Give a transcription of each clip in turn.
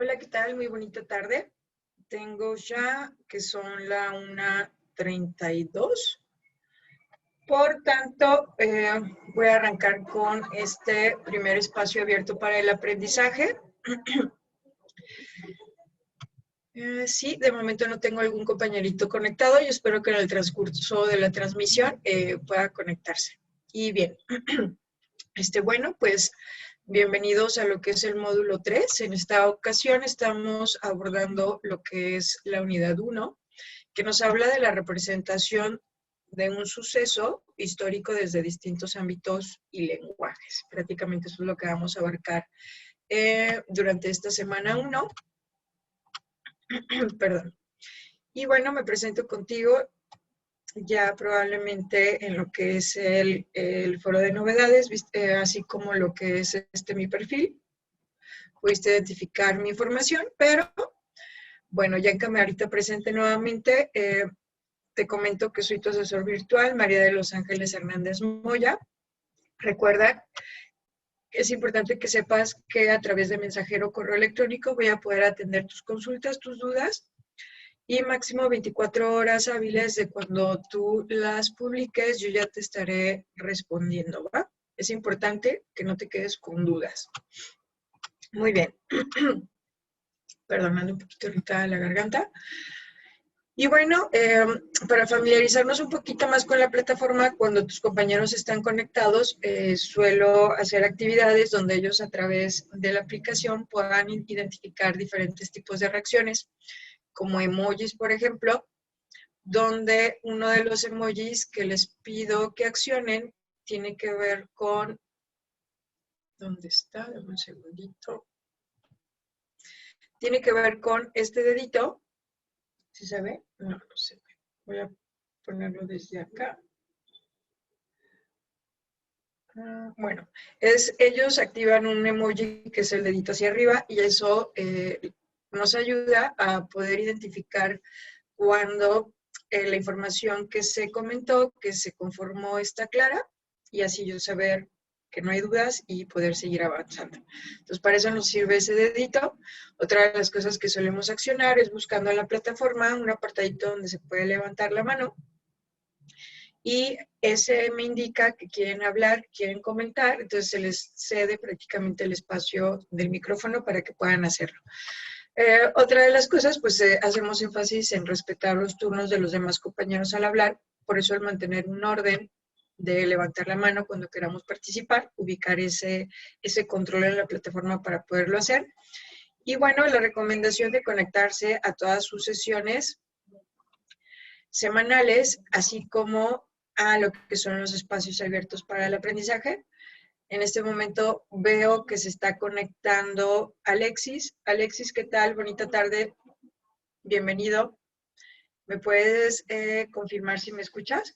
Hola, ¿qué tal? Muy bonita tarde. Tengo ya que son la 1:32. Por tanto, voy a arrancar con este primer espacio abierto para el aprendizaje. Sí, de momento no tengo algún compañerito conectado. Yo espero que en el transcurso de la transmisión pueda conectarse. Y bien, bueno, pues bienvenidos a lo que es el módulo 3. En esta ocasión estamos abordando lo que es la unidad 1, que nos habla de la representación de un suceso histórico desde distintos ámbitos y lenguajes. Prácticamente eso es lo que vamos a abarcar durante esta semana 1. Perdón. Y bueno, me presento contigo ya probablemente en lo que es el foro de novedades, así como lo que es mi perfil. Pudiste identificar mi información, pero bueno, ya en camarita presente nuevamente, te comento que soy tu asesor virtual, María de los Ángeles Hernández Moya. Recuerda, es importante que sepas que a través de mensajero o correo electrónico voy a poder atender tus consultas, tus dudas, y máximo 24 horas hábiles de cuando tú las publiques, yo ya te estaré respondiendo, ¿va? Es importante que no te quedes con dudas. Muy bien. Perdonando un poquito ahorita la garganta. Y bueno, para familiarizarnos un poquito más con la plataforma, cuando tus compañeros están conectados, suelo hacer actividades donde ellos a través de la aplicación puedan identificar diferentes tipos de reacciones, como emojis, por ejemplo, donde uno de los emojis que les pido que accionen tiene que ver con... ¿Dónde está? Dame un segundito. Tiene que ver con este dedito. ¿Sí se ve? No, no se ve. Voy a ponerlo desde acá. Bueno, ellos activan un emoji que es el dedito hacia arriba y eso nos ayuda a poder identificar cuando la información que se comentó, que se conformó, está clara, y así yo saber que no hay dudas y poder seguir avanzando. Entonces, para eso nos sirve ese dedito. Otra de las cosas que solemos accionar es buscando en la plataforma un apartadito donde se puede levantar la mano, y ese me indica que quieren hablar, quieren comentar, entonces se les cede prácticamente el espacio del micrófono para que puedan hacerlo. Otra de las cosas, pues hacemos énfasis en respetar los turnos de los demás compañeros al hablar, por eso el mantener un orden de levantar la mano cuando queramos participar, ubicar ese control en la plataforma para poderlo hacer. Y bueno, la recomendación de conectarse a todas sus sesiones semanales, así como a lo que son los espacios abiertos para el aprendizaje. En este momento veo que se está conectando Alexis. Alexis, ¿qué tal? Bonita tarde. Bienvenido. ¿Me puedes confirmar si me escuchas?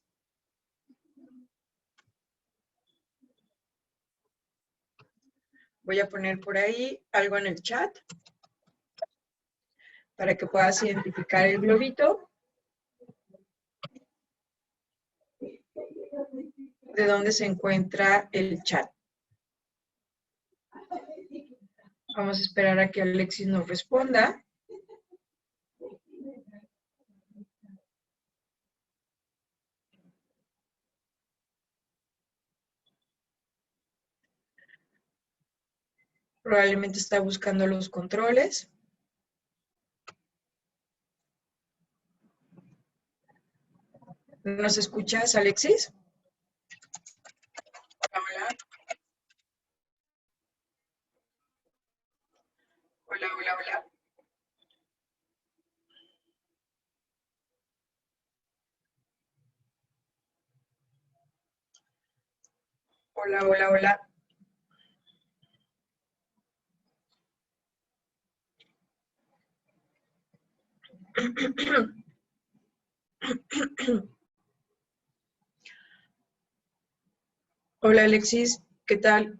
Voy a poner por ahí algo en el chat para que puedas identificar el globito de dónde se encuentra el chat. Vamos a esperar a que Alexis nos responda. Probablemente está buscando los controles. ¿Nos escuchas, Alexis? Hola. Hola, hola, hola. Hola, hola, hola. Hola, Alexis, ¿qué tal?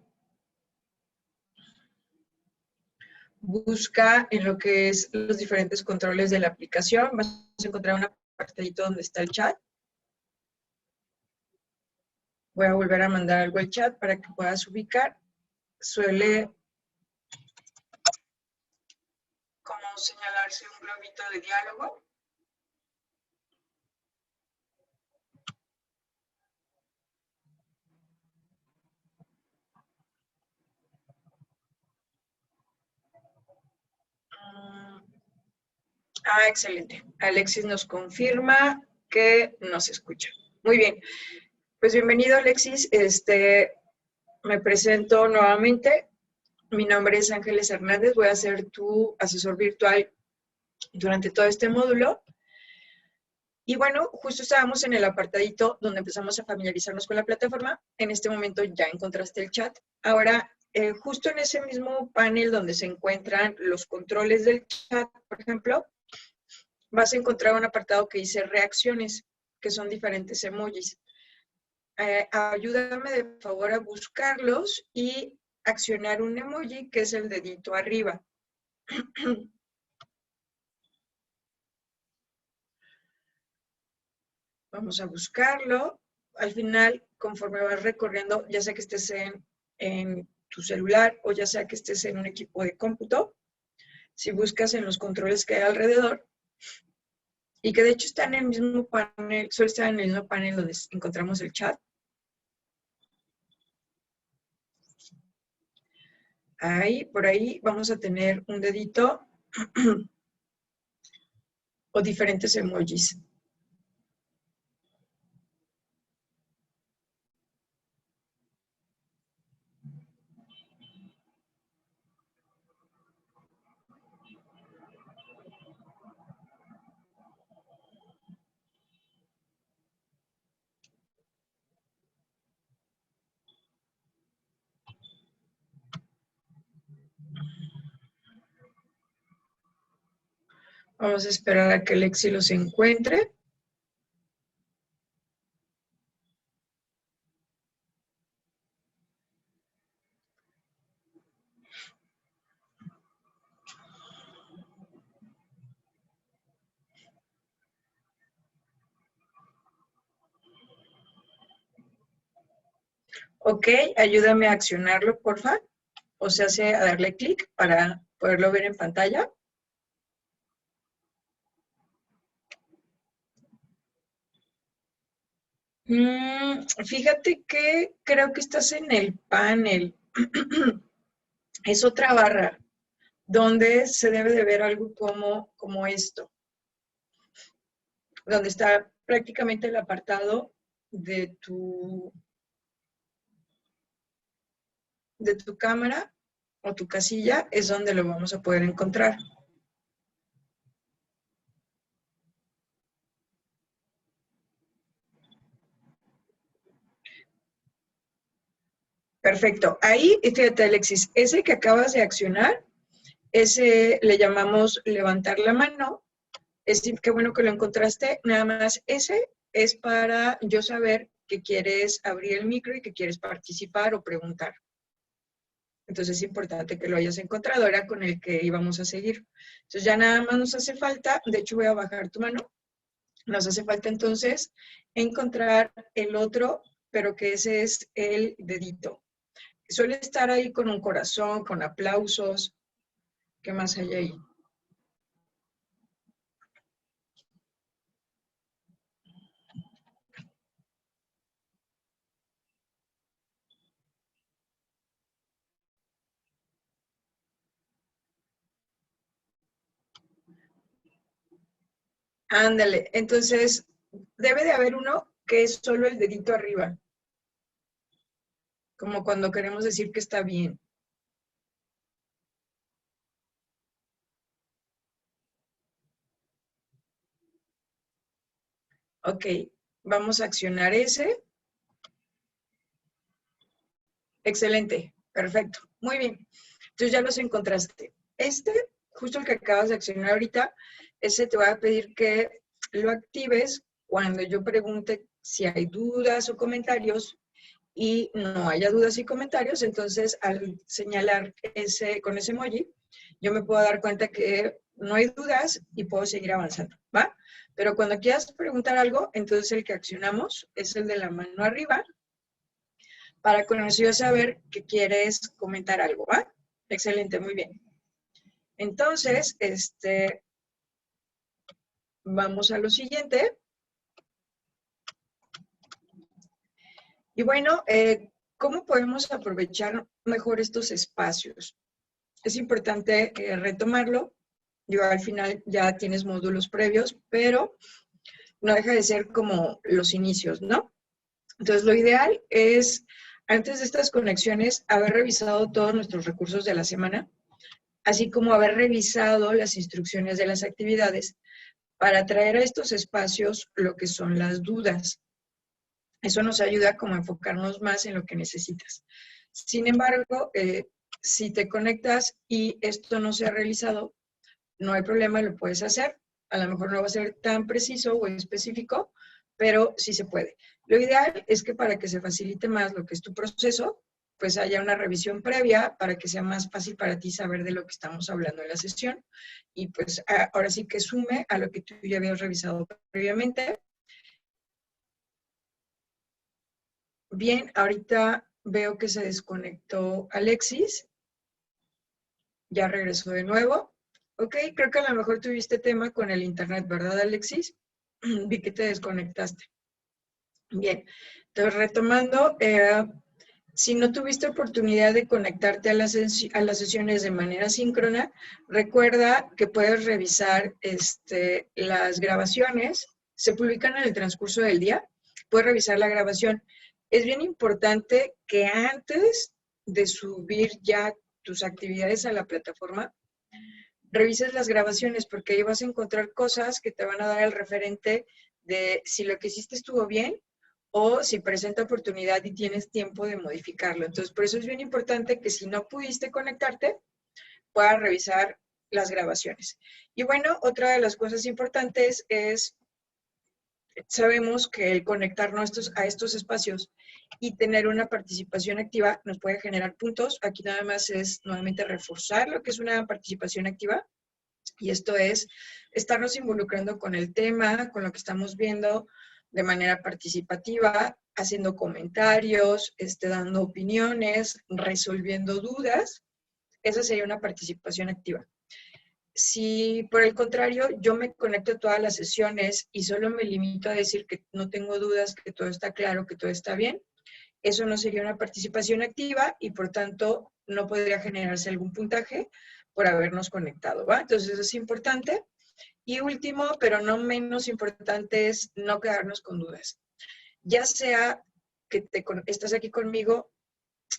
Busca en lo que es los diferentes controles de la aplicación. Vas a encontrar un apartadito donde está el chat. Voy a volver a mandar algo al chat para que puedas ubicar. Suele señalarse un globito de diálogo. Excelente. Alexis nos confirma que nos escucha. Muy bien. Pues bienvenido, Alexis. Me presento nuevamente. Mi nombre es Ángeles Hernández. Voy a ser tu asesor virtual durante todo este módulo. Y bueno, justo estábamos en el apartadito donde empezamos a familiarizarnos con la plataforma. En este momento ya encontraste el chat. Ahora, justo en ese mismo panel donde se encuentran los controles del chat, por ejemplo, vas a encontrar un apartado que dice reacciones, que son diferentes emojis. Ayúdame de favor a buscarlos y accionar un emoji que es el dedito arriba. Vamos a buscarlo. Al final, conforme vas recorriendo, ya sea que estés en tu celular o ya sea que estés en un equipo de cómputo, si buscas en los controles que hay alrededor, y que de hecho están en el mismo panel, solo están en el mismo panel donde encontramos el chat. Ahí, por ahí, vamos a tener un dedito o diferentes emojis. Vamos a esperar a que Lexi los encuentre. Ok, ayúdame a accionarlo, porfa. O sea, a darle clic para poderlo ver en pantalla. Fíjate que creo que estás en el panel. Es otra barra donde se debe de ver algo como esto, donde está prácticamente el apartado de tu cámara o tu casilla, es donde lo vamos a poder encontrar. Perfecto. Ahí, fíjate, Alexis, ese que acabas de accionar, ese le llamamos levantar la mano. Qué bueno que lo encontraste. Nada más, ese es para yo saber que quieres abrir el micro y que quieres participar o preguntar. Entonces es importante que lo hayas encontrado. Era con el que íbamos a seguir. Entonces ya nada más nos hace falta, de hecho voy a bajar tu mano, nos hace falta entonces encontrar el otro, pero que ese es el dedito. Suele estar ahí con un corazón, con aplausos. ¿Qué más hay ahí? Ándale, entonces debe de haber uno que es solo el dedito arriba, como cuando queremos decir que está bien. Ok, vamos a accionar ese. Excelente, perfecto, muy bien. Entonces ya los encontraste. Justo el que acabas de accionar ahorita, ese te va a pedir que lo actives cuando yo pregunte si hay dudas o comentarios y no haya dudas y comentarios, entonces al señalar con ese emoji, yo me puedo dar cuenta que no hay dudas y puedo seguir avanzando, ¿va? Pero cuando quieras preguntar algo, entonces el que accionamos es el de la mano arriba, para con eso yo saber que quieres comentar algo, ¿va? Excelente, muy bien. Entonces, vamos a lo siguiente. Y bueno, ¿cómo podemos aprovechar mejor estos espacios? Es importante retomarlo. Yo al final ya tienes módulos previos, pero no deja de ser como los inicios, ¿no? Entonces, lo ideal es, antes de estas conexiones, haber revisado todos nuestros recursos de la semana, así como haber revisado las instrucciones de las actividades para traer a estos espacios lo que son las dudas. Eso nos ayuda como a enfocarnos más en lo que necesitas. Sin embargo, si te conectas y esto no se ha realizado, no hay problema, lo puedes hacer. A lo mejor no va a ser tan preciso o específico, pero sí se puede. Lo ideal es que para que se facilite más lo que es tu proceso, pues haya una revisión previa para que sea más fácil para ti saber de lo que estamos hablando en la sesión. Y pues ahora sí que sume a lo que tú ya habías revisado previamente. Bien, ahorita veo que se desconectó Alexis. Ya regresó de nuevo. Ok, creo que a lo mejor tuviste tema con el internet, ¿verdad, Alexis? Vi que te desconectaste. Bien, entonces retomando, si no tuviste oportunidad de conectarte a las sesiones de manera síncrona, recuerda que puedes revisar las grabaciones, se publican en el transcurso del día, puedes revisar la grabación. Es bien importante que antes de subir ya tus actividades a la plataforma, revises las grabaciones porque ahí vas a encontrar cosas que te van a dar el referente de si lo que hiciste estuvo bien o si presenta oportunidad y tienes tiempo de modificarlo. Entonces, por eso es bien importante que si no pudiste conectarte, puedas revisar las grabaciones. Y bueno, otra de las cosas importantes es, sabemos que el conectarnos a estos espacios y tener una participación activa nos puede generar puntos. Aquí nada más es nuevamente reforzar lo que es una participación activa. Y esto es estarnos involucrando con el tema, con lo que estamos viendo de manera participativa, haciendo comentarios, dando opiniones, resolviendo dudas. Esa sería una participación activa. Si por el contrario yo me conecto a todas las sesiones y solo me limito a decir que no tengo dudas, que todo está claro, que todo está bien, eso no sería una participación activa y por tanto no podría generarse algún puntaje por habernos conectado, ¿va? Entonces eso es importante. Y último, pero no menos importante, es no quedarnos con dudas. Ya sea que estás aquí conmigo,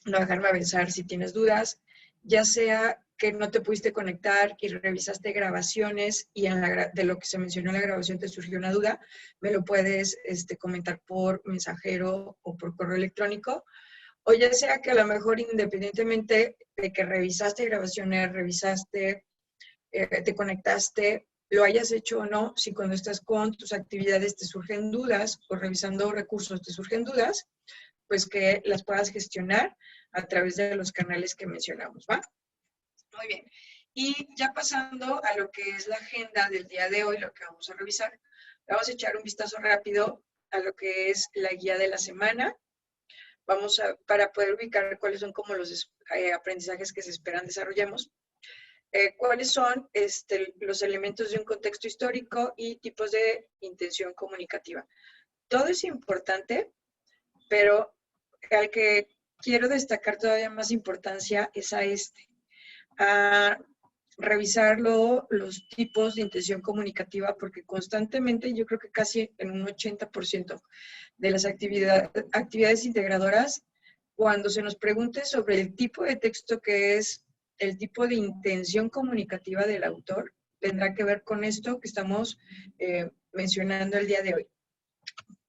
no dejarme avanzar si tienes dudas, ya sea que no te pudiste conectar y revisaste grabaciones y de lo que se mencionó en la grabación te surgió una duda, me lo puedes comentar por mensajero o por correo electrónico. O ya sea que a lo mejor independientemente de que revisaste grabaciones, te conectaste, lo hayas hecho o no, si cuando estás con tus actividades te surgen dudas o revisando recursos te surgen dudas, pues que las puedas gestionar a través de los canales que mencionamos, ¿va? Muy bien. Y ya pasando a lo que es la agenda del día de hoy, lo que vamos a revisar, vamos a echar un vistazo rápido a lo que es la guía de la semana. Para poder ubicar cuáles son como los aprendizajes que se esperan desarrollemos. ¿Cuáles son los elementos de un contexto histórico y tipos de intención comunicativa? Todo es importante, pero al que quiero destacar todavía más importancia es a revisar los tipos de intención comunicativa, porque constantemente, yo creo que casi en un 80% de las actividades integradoras, cuando se nos pregunte sobre el tipo de texto que es el tipo de intención comunicativa del autor, tendrá que ver con esto que estamos mencionando el día de hoy.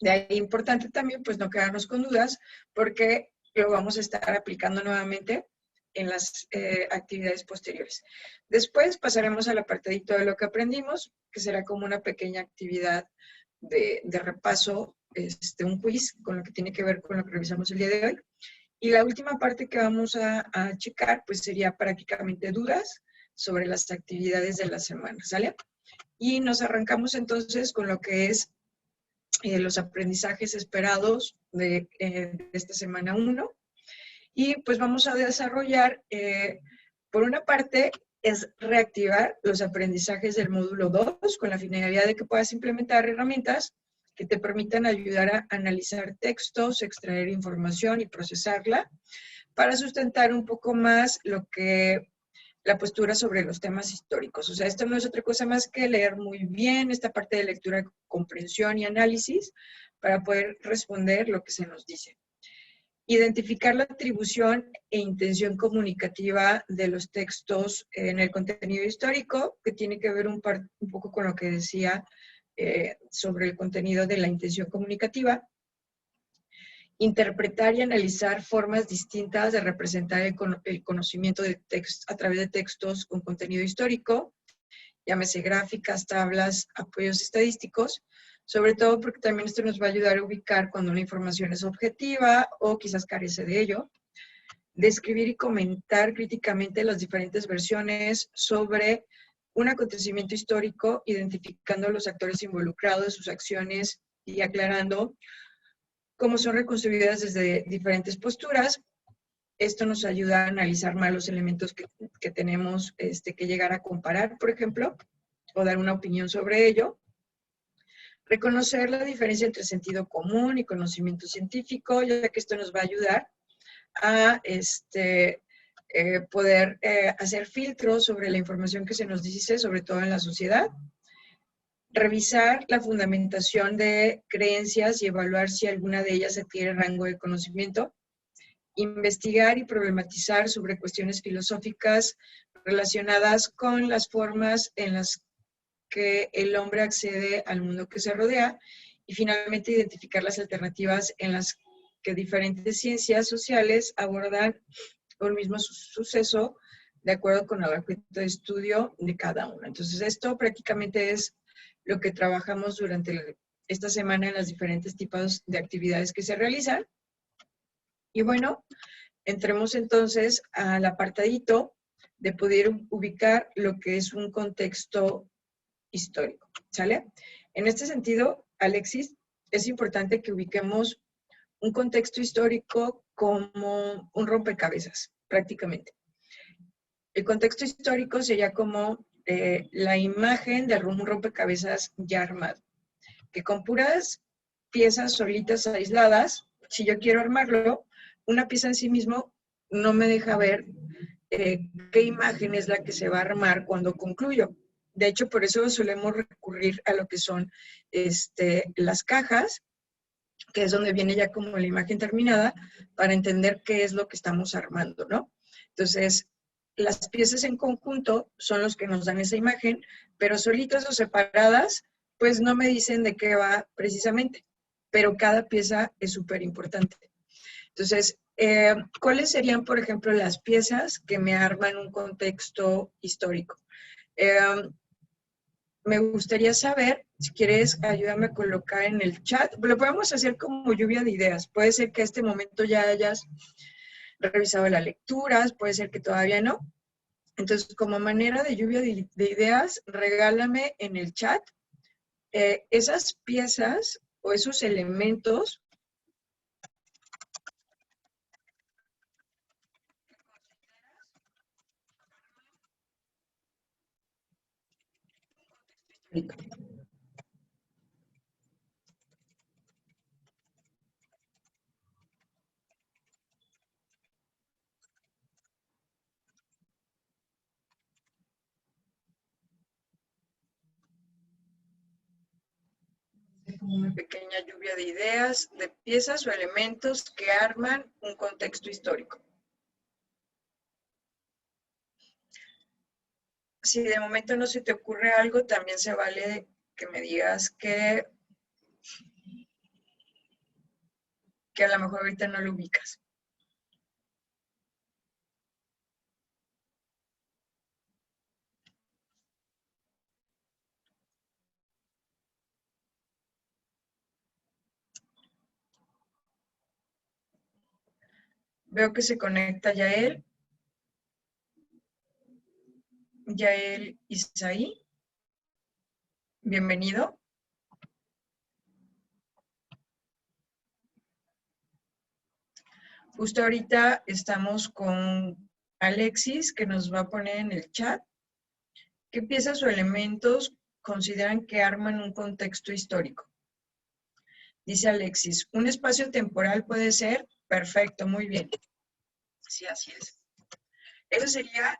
De ahí importante también, pues, no quedarnos con dudas, porque lo vamos a estar aplicando nuevamente en las actividades posteriores. Después pasaremos al apartadito de lo que aprendimos, que será como una pequeña actividad de repaso, un quiz con lo que tiene que ver con lo que revisamos el día de hoy. Y la última parte que vamos a checar, pues sería prácticamente dudas sobre las actividades de la semana, ¿sale? Y nos arrancamos entonces con lo que es los aprendizajes esperados de esta semana 1. Y pues vamos a desarrollar, por una parte, es reactivar los aprendizajes del módulo 2 con la finalidad de que puedas implementar herramientas que te permitan ayudar a analizar textos, extraer información y procesarla para sustentar un poco más la postura sobre los temas históricos. O sea, esto no es otra cosa más que leer muy bien esta parte de lectura, comprensión y análisis para poder responder lo que se nos dice. Identificar la atribución e intención comunicativa de los textos en el contenido histórico, que tiene que ver un poco con lo que decía sobre el contenido de la intención comunicativa. Interpretar y analizar formas distintas de representar el conocimiento de a través de textos con contenido histórico, llámese gráficas, tablas, apoyos estadísticos, sobre todo porque también esto nos va a ayudar a ubicar cuando una información es objetiva o quizás carece de ello. Describir y comentar críticamente las diferentes versiones sobre un acontecimiento histórico, identificando a los actores involucrados, sus acciones y aclarando cómo son reconstruidas desde diferentes posturas. Esto nos ayuda a analizar más los elementos que tenemos que llegar a comparar, por ejemplo, o dar una opinión sobre ello. Reconocer la diferencia entre sentido común y conocimiento científico, ya que esto nos va a ayudar a poder hacer filtros sobre la información que se nos dice, sobre todo en la sociedad. Revisar la fundamentación de creencias y evaluar si alguna de ellas adquiere rango de conocimiento. Investigar y problematizar sobre cuestiones filosóficas relacionadas con las formas en las que el hombre accede al mundo que se rodea. Y finalmente, identificar las alternativas en las que diferentes ciencias sociales abordan un mismo suceso de acuerdo con el objeto de estudio de cada uno. Entonces, esto prácticamente es lo que trabajamos durante esta semana en los diferentes tipos de actividades que se realizan. Y bueno, entremos entonces al apartadito de poder ubicar lo que es un contexto histórico, ¿sale? En este sentido, Alexis, es importante que ubiquemos un contexto histórico como un rompecabezas, prácticamente. El contexto histórico sería como la imagen de un rompecabezas ya armado, que con puras piezas solitas aisladas, si yo quiero armarlo, una pieza en sí mismo no me deja ver qué imagen es la que se va a armar cuando concluyo. De hecho, por eso solemos recurrir a lo que son las cajas, que es donde viene ya como la imagen terminada, para entender qué es lo que estamos armando, ¿no? Entonces, las piezas en conjunto son los que nos dan esa imagen, pero solitas o separadas, pues no me dicen de qué va precisamente, pero cada pieza es súper importante. Entonces, ¿cuáles serían, por ejemplo, las piezas que me arman un contexto histórico? Me gustaría saber, si quieres, ayúdame a colocar en el chat. Lo podemos hacer como lluvia de ideas. Puede ser que a este momento ya hayas revisado las lecturas, puede ser que todavía no. Entonces, como manera de lluvia de ideas, regálame en el chat esas piezas o esos elementos históricos. Como una pequeña lluvia de ideas, de piezas o elementos que arman un contexto histórico. Si de momento no se te ocurre algo, también se vale que me digas que a lo mejor ahorita no lo ubicas. Veo que se conecta Yael. Yael Isaí. Bienvenido. Justo ahorita estamos con Alexis, que nos va a poner en el chat ¿Qué piezas o elementos consideran que arman un contexto histórico? Dice Alexis, ¿un espacio temporal puede ser? Perfecto, muy bien. Sí, así es. Esa sería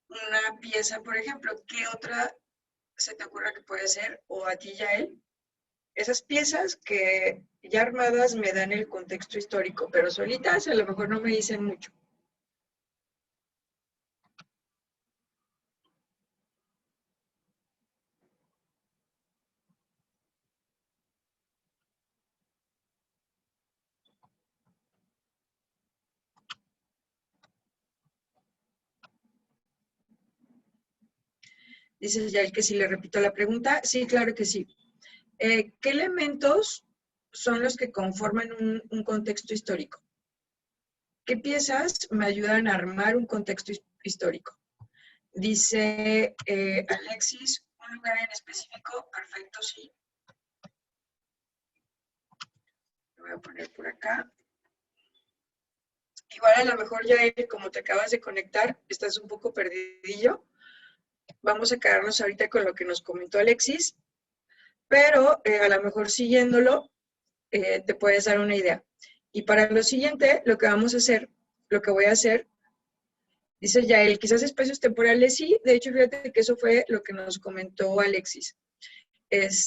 una pieza, por ejemplo. ¿Qué otra se te ocurre que puede ser? O a ti, Yael. Esas piezas que ya armadas me dan el contexto histórico, pero solitas a lo mejor no me dicen mucho. Dice Yael que si le repito la pregunta. Sí, claro que sí. ¿Qué elementos son los que conforman un contexto histórico? ¿Qué piezas me ayudan a armar un contexto histórico? Dice Alexis, un lugar en específico. Perfecto, sí. Lo voy a poner por acá. Igual a lo mejor ya, como te acabas de conectar, estás un poco perdidillo. Vamos a quedarnos ahorita con lo que nos comentó Alexis, pero a lo mejor siguiéndolo te puedes dar una idea. Y para lo siguiente, lo que vamos a hacer, lo que voy a hacer, dice Yael, quizás espacios temporales, sí. De hecho, fíjate que eso fue lo que nos comentó Alexis.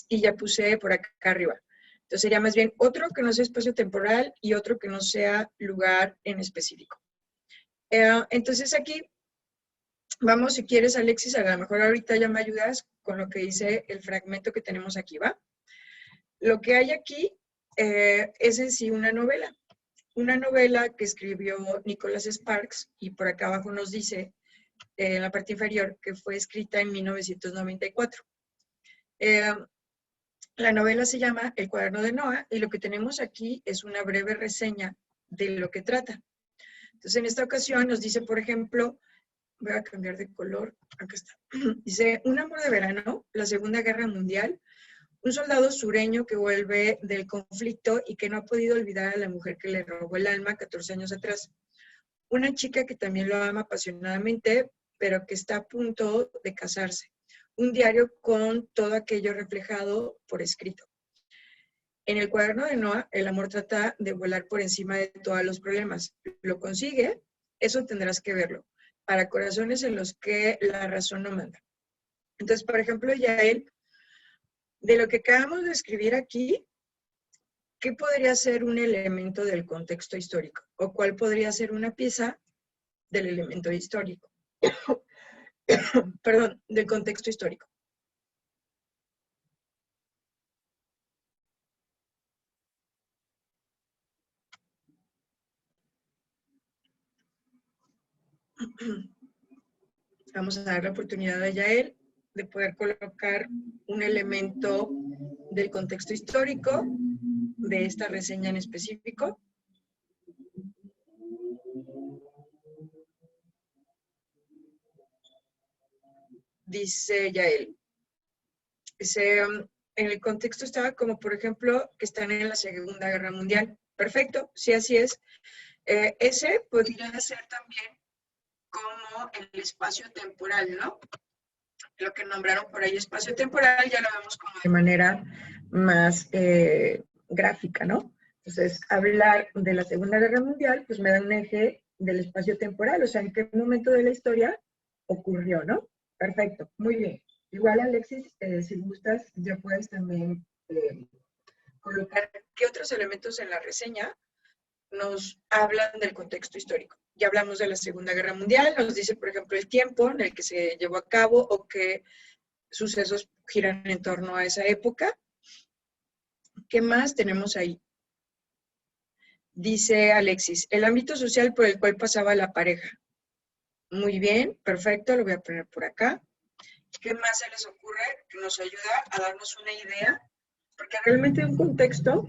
Y ya puse por acá arriba. Entonces sería más bien otro que no sea espacio temporal y otro que no sea lugar en específico. Entonces aquí vamos, si quieres, Alexis, a lo mejor ahorita ya me ayudas con lo que dice el fragmento que tenemos aquí, ¿va? Lo que hay aquí es en sí una novela que escribió Nicholas Sparks, y por acá abajo nos dice, en la parte inferior, que fue escrita en 1994. La novela se llama El cuaderno de Noah, y lo que tenemos aquí es una breve reseña de lo que trata. Entonces, en esta ocasión nos dice, por ejemplo, voy a cambiar de color, acá está. Dice, un amor de verano, la Segunda Guerra Mundial, un soldado sureño que vuelve del conflicto y que no ha podido olvidar a la mujer que le robó el alma 14 años atrás. Una chica que también lo ama apasionadamente, pero que está a punto de casarse. Un diario con todo aquello reflejado por escrito. En el cuaderno de Noah, el amor trata de volar por encima de todos los problemas. ¿Lo consigue? Eso tendrás que verlo. Para corazones en los que la razón no manda. Entonces, por ejemplo, Yael, de lo que acabamos de escribir aquí, ¿qué podría ser un elemento del contexto histórico? ¿O cuál podría ser una pieza del elemento histórico? Perdón, del contexto histórico. Vamos a dar la oportunidad a Yael de poder colocar un elemento del contexto histórico de esta reseña en específico. Dice Yael, en el contexto estaba como, por ejemplo, que están en la Segunda Guerra Mundial. Perfecto, sí, así es. Ese podría ser también como el espacio temporal, ¿no? Lo que nombraron por ahí espacio temporal ya lo vemos como de manera más gráfica, ¿no? Entonces, hablar de la Segunda Guerra Mundial, pues me da un eje del espacio temporal, o sea, en qué momento de la historia ocurrió, ¿no? Perfecto, muy bien. Igual, Alexis, si gustas, ya puedes también colocar qué otros elementos en la reseña nos hablan del contexto histórico. Ya hablamos de la Segunda Guerra Mundial, nos dice, por ejemplo, el tiempo en el que se llevó a cabo o qué sucesos giran en torno a esa época. ¿Qué más tenemos ahí? Dice Alexis, el ámbito social por el cual pasaba la pareja. Muy bien, perfecto, lo voy a poner por acá. ¿Qué más se les ocurre que nos ayuda a darnos una idea? Porque realmente un contexto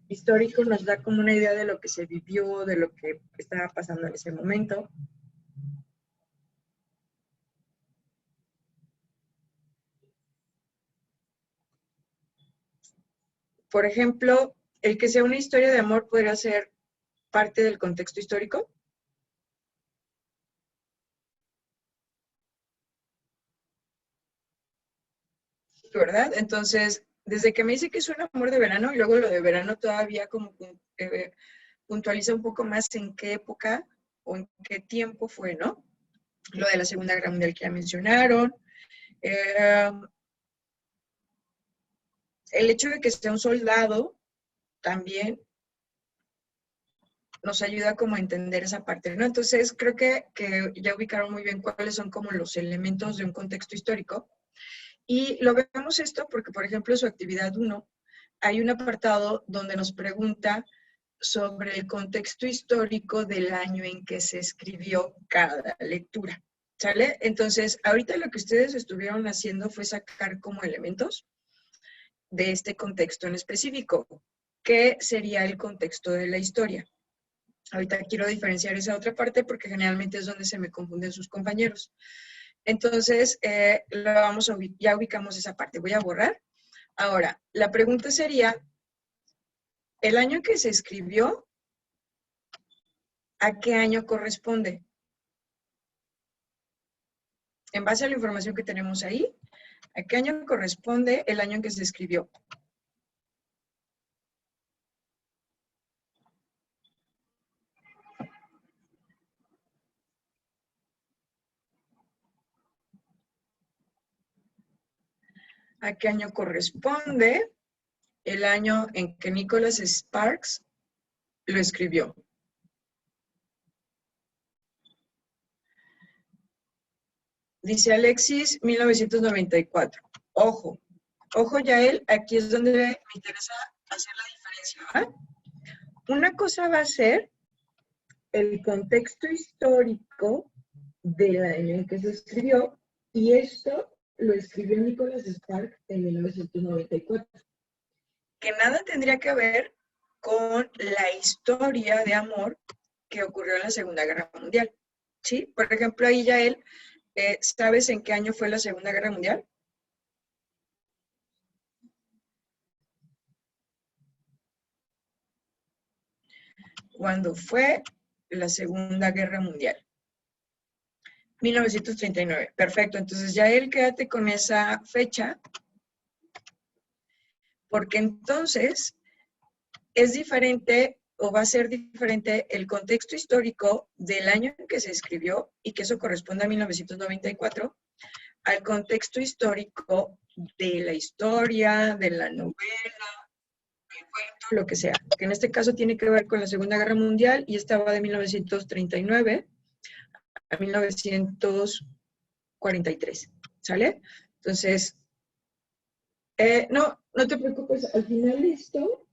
histórico nos da como una idea de lo que se vivió, de lo que estaba pasando en ese momento. Por ejemplo, el que sea una historia de amor podría ser parte del contexto histórico. ¿verdad? Entonces, desde que me dice que es un amor de verano, y luego lo de verano todavía como puntualiza un poco más en qué época o en qué tiempo fue, ¿no? Lo de la Segunda Guerra Mundial que ya mencionaron. El hecho de que sea un soldado también nos ayuda como a entender esa parte, ¿no? Entonces, creo que ya ubicaron muy bien cuáles son como los elementos de un contexto histórico. Y lo vemos esto porque, por ejemplo, en su actividad 1, hay un apartado donde nos pregunta sobre el contexto histórico del año en que se escribió cada lectura, ¿sale? Entonces, ahorita lo que ustedes estuvieron haciendo fue sacar como elementos de este contexto en específico. ¿Qué sería el contexto de la historia? Ahorita quiero diferenciar esa otra parte porque generalmente es donde se me confunden sus compañeros. Entonces, ya ubicamos esa parte. Voy a borrar. Ahora, la pregunta sería, ¿el año en que se escribió, a qué año corresponde? En base a la información que tenemos ahí, ¿a qué año corresponde el año en que se escribió? ¿A qué año corresponde el año en que Nicholas Sparks lo escribió? Dice Alexis, 1994. Ojo, ojo Yael, aquí es donde me interesa hacer la diferencia. Una cosa va a ser el contexto histórico del año en que se escribió, y esto lo escribió Nicholas Sparks en 1994. Que nada tendría que ver con la historia de amor que ocurrió en la Segunda Guerra Mundial. ¿Sí? Por ejemplo, ahí Yael, ¿sabes en qué año fue la Segunda Guerra Mundial? ¿Cuándo fue la Segunda Guerra Mundial? 1939. Perfecto. Entonces, Yael, quédate con esa fecha, porque entonces es diferente o va a ser diferente el contexto histórico del año en que se escribió, y que eso corresponde a 1994, al contexto histórico de la historia, de la novela, del cuento, lo que sea, que en este caso tiene que ver con la Segunda Guerra Mundial y estaba de 1939 a 1943, ¿sale? Entonces, no te preocupes, al final esto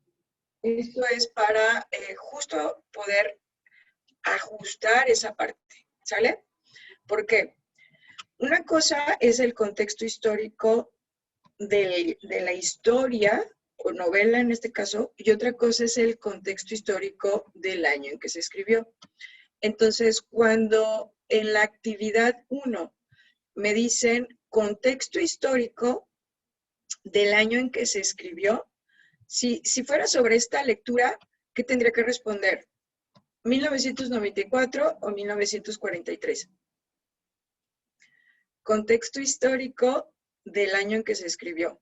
es para justo poder ajustar esa parte, ¿sale? Porque una cosa es el contexto histórico de la historia o novela en este caso, y otra cosa es el contexto histórico del año en que se escribió. Entonces, cuando en la actividad 1 me dicen contexto histórico del año en que se escribió, si fuera sobre esta lectura, ¿qué tendría que responder? ¿1994 o 1943? Contexto histórico del año en que se escribió.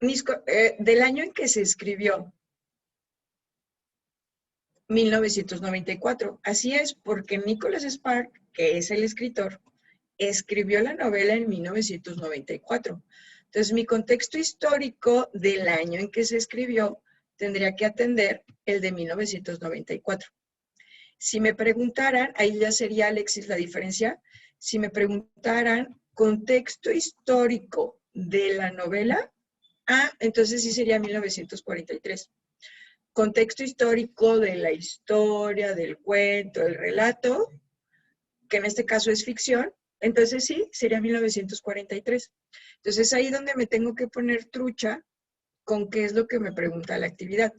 Del año en que se escribió. 1994. Así es, porque Nicholas Sparks, que es el escritor, escribió la novela en 1994. Entonces, mi contexto histórico del año en que se escribió tendría que atender el de 1994. Si me preguntaran, ahí ya sería, Alexis, la diferencia, si me preguntaran contexto histórico de la novela, entonces sí sería 1943. Contexto histórico de la historia, del cuento, del relato, que en este caso es ficción, entonces sí, sería 1943. Entonces ahí donde me tengo que poner trucha con qué es lo que me pregunta la actividad.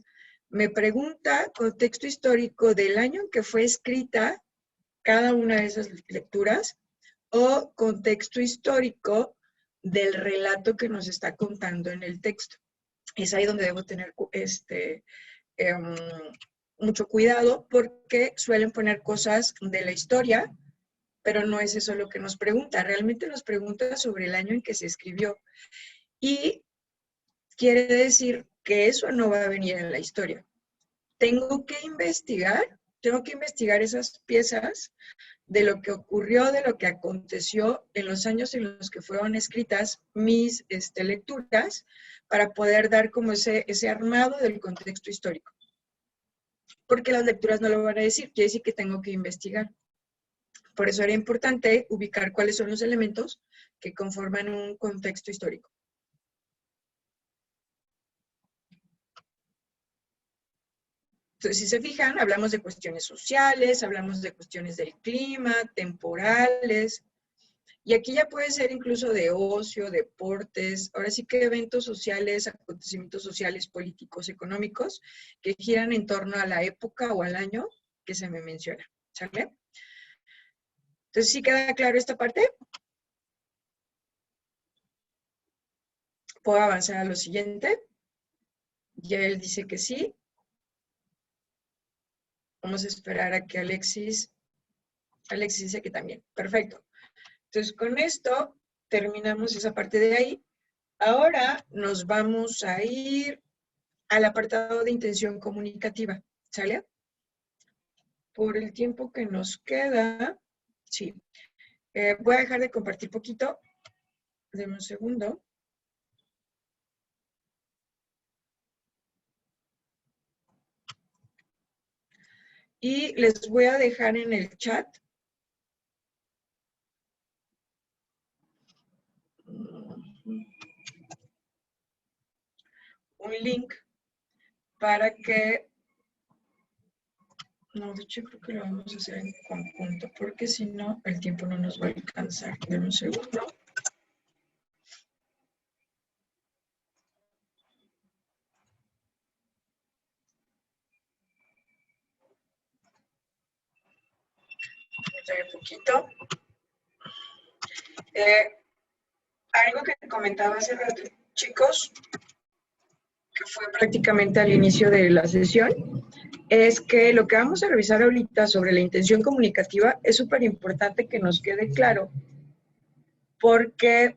Me pregunta contexto histórico del año en que fue escrita cada una de esas lecturas, o contexto histórico del relato que nos está contando en el texto. Es ahí donde debo tener mucho cuidado, porque suelen poner cosas de la historia pero no es eso lo que nos pregunta. Realmente nos pregunta sobre el año en que se escribió. Y quiere decir que eso no va a venir en la historia. Tengo que investigar esas piezas de lo que ocurrió, de lo que aconteció en los años en los que fueron escritas mis lecturas, para poder dar como ese armado del contexto histórico. Porque las lecturas no lo van a decir, quiere decir que tengo que investigar. Por eso era importante ubicar cuáles son los elementos que conforman un contexto histórico. Entonces, si se fijan, hablamos de cuestiones sociales, hablamos de cuestiones del clima, temporales, y aquí ya puede ser incluso de ocio, deportes, ahora sí que eventos sociales, acontecimientos sociales, políticos, económicos, que giran en torno a la época o al año que se me menciona, ¿sale? Entonces, ¿sí queda claro esta parte? ¿Puedo avanzar a lo siguiente? Ya él dice que sí. Vamos a esperar a que Alexis dice que también. Perfecto. Entonces, con esto terminamos esa parte de ahí. Ahora nos vamos a ir al apartado de intención comunicativa, ¿sale? Por el tiempo que nos queda, sí. Voy a dejar de compartir poquito. Deme un segundo. Y les voy a dejar en el chat un link para que... No, de hecho creo que lo vamos a hacer en conjunto, porque si no, el tiempo no nos va a alcanzar. Deme un segundo. Un poquito. Algo que comentaba hace rato, chicos, que fue prácticamente al inicio de la sesión, es que lo que vamos a revisar ahorita sobre la intención comunicativa es súper importante que nos quede claro, porque...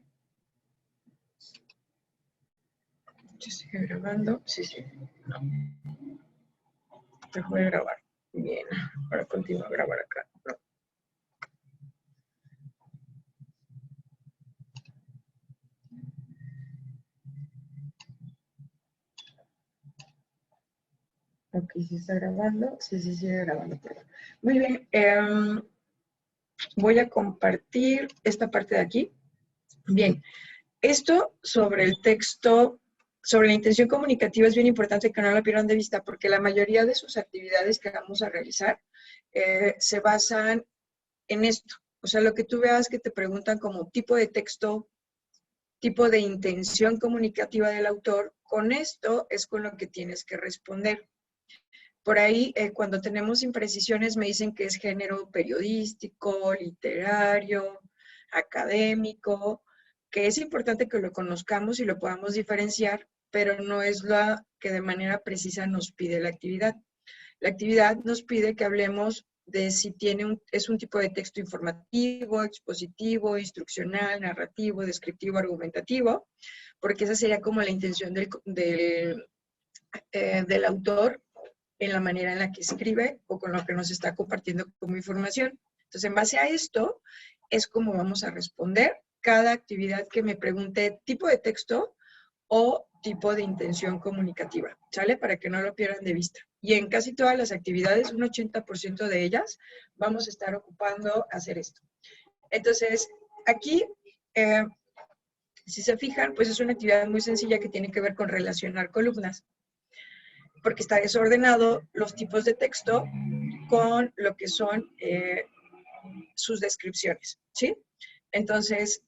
¿Se sigue grabando? Sí, sí. No. Dejo de grabar. Bien, ahora continúo a grabar acá. No. Ok, ¿sí está grabando? Sí, sí, sigue grabando, perdón. Muy bien, voy a compartir esta parte de aquí. Bien, esto sobre el texto, sobre la intención comunicativa es bien importante que no lo pierdan de vista, porque la mayoría de sus actividades que vamos a realizar se basan en esto. O sea, lo que tú veas que te preguntan como tipo de texto, tipo de intención comunicativa del autor, con esto es con lo que tienes que responder. Por ahí, cuando tenemos imprecisiones, me dicen que es género periodístico, literario, académico, que es importante que lo conozcamos y lo podamos diferenciar, pero no es lo que de manera precisa nos pide la actividad. La actividad nos pide que hablemos de si es un tipo de texto informativo, expositivo, instruccional, narrativo, descriptivo, argumentativo, porque esa sería como la intención del autor en la manera en la que escribe o con lo que nos está compartiendo como información. Entonces, en base a esto, es como vamos a responder cada actividad que me pregunte tipo de texto o tipo de intención comunicativa, ¿sale? Para que no lo pierdan de vista. Y en casi todas las actividades, un 80% de ellas, vamos a estar ocupando hacer esto. Entonces, aquí, si se fijan, pues es una actividad muy sencilla que tiene que ver con relacionar columnas, porque está desordenado los tipos de texto con lo que son sus descripciones, ¿sí? Entonces,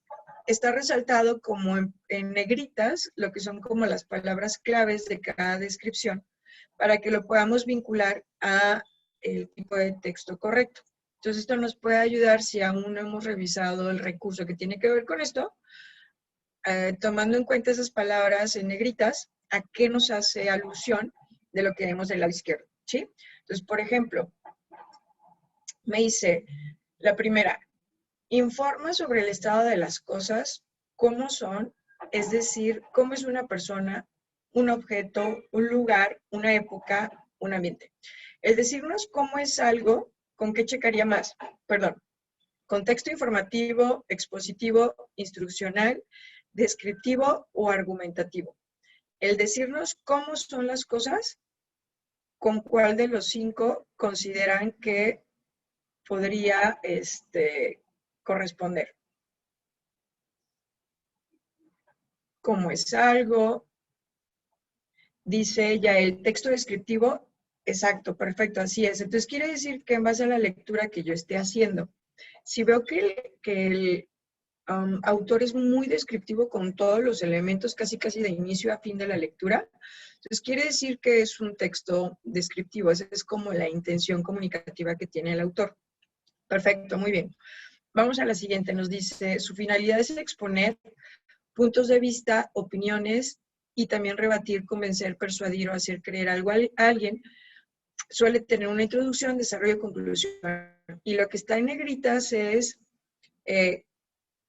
está resaltado como en negritas lo que son como las palabras claves de cada descripción para que lo podamos vincular a el tipo de texto correcto. Entonces, esto nos puede ayudar si aún no hemos revisado el recurso que tiene que ver con esto, tomando en cuenta esas palabras en negritas, a qué nos hace alusión de lo que vemos del lado izquierdo, ¿sí? Entonces, por ejemplo, me dice la primera, Informa sobre el estado de las cosas, cómo son, es decir, cómo es una persona, un objeto, un lugar, una época, un ambiente. El decirnos cómo es algo, ¿con qué checaría más? Perdón. Contexto informativo, expositivo, instruccional, descriptivo o argumentativo. El decirnos cómo son las cosas, ¿con cuál de los 5 consideran que podría corresponder? ¿Cómo es algo? Dice ya el texto descriptivo. Exacto, perfecto, así es. Entonces quiere decir que en base a la lectura que yo esté haciendo, si veo que el autor es muy descriptivo con todos los elementos, casi de inicio a fin de la lectura, entonces quiere decir que es un texto descriptivo. Esa es como la intención comunicativa que tiene el autor. Perfecto, muy bien. Vamos a la siguiente. Nos dice, su finalidad es exponer puntos de vista, opiniones y también rebatir, convencer, persuadir o hacer creer algo a alguien. Suele tener una introducción, desarrollo, conclusión. Y lo que está en negritas es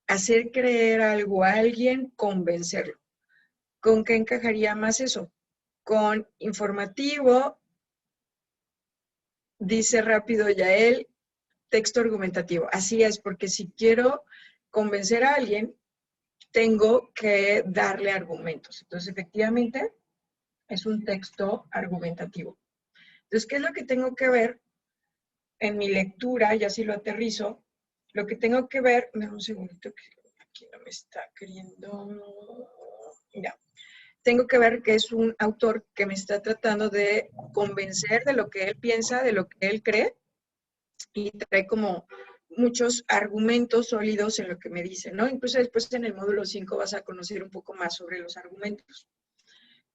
hacer creer algo a alguien, convencerlo. ¿Con qué encajaría más eso? Con informativo, dice rápido Yael, texto argumentativo. Así es, porque si quiero convencer a alguien, tengo que darle argumentos. Entonces, efectivamente, es un texto argumentativo. Entonces, ¿qué es lo que tengo que ver en mi lectura? Ya si lo aterrizo, lo que tengo que ver, dame un segundito que aquí no me está queriendo, ya. Tengo que ver que es un autor que me está tratando de convencer de lo que él piensa, de lo que él cree, y trae como muchos argumentos sólidos en lo que me dice, ¿no? Incluso después en el módulo 5 vas a conocer un poco más sobre los argumentos.